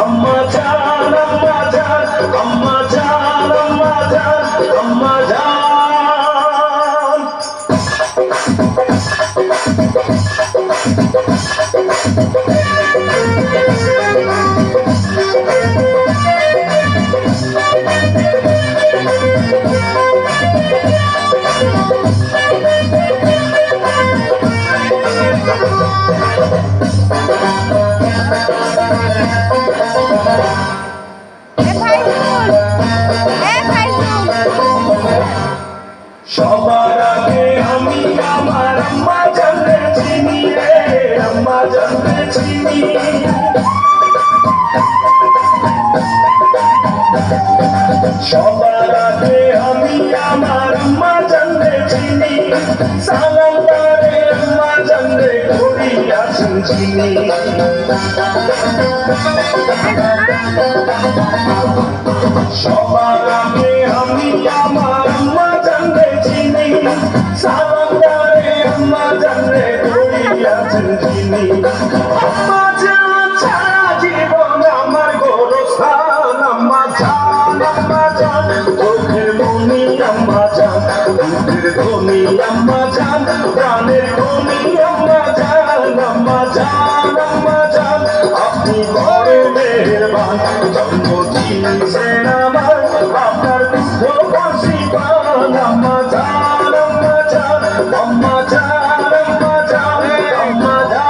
আম্মা জান আম্মা জান আম্মা জান আম্মা জান আম্মা জান। সবার আগে আমি আমার আম্মা জানলে চিনি রে, আম্মা জানলে চিনি। সবার আগে আমি আমার আম্মা জানলে চিনি, সালাম তারে আম্মা জানলে করিয়াছেন চিনি। সবার আগে আমি আমার আম্মা জানলে চিনি, সালাম তারে আম্মা জানলে করিয়াছেন চিনি। আম্মা জান ছাড়া জীবন আমার গোরস্থান, আম্মা জান আম্মা জান চোখের মনি আম্মা জান, দুধের ধনী আম্মা জান, প্রাণের ধনী আম্মা জান, আম্মা জান আম্মা জান আপনি বড় মেহেরবান, জন্ম দিয়েছেন আমার আপনার দুঃখ বাসি পান। আম্মা জান আম্মা জান আম্মা জান আম্মা জান আম্মা জান।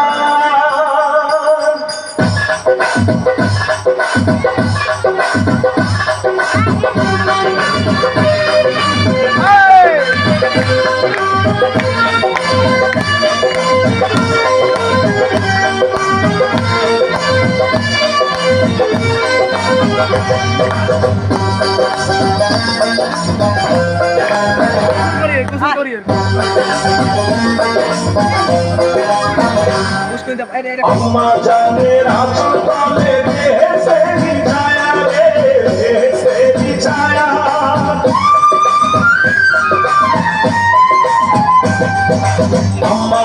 আম্মা জানের আঁচল তলে ভেসে ছায়া রে, ভেসে ছায়া। আম্মা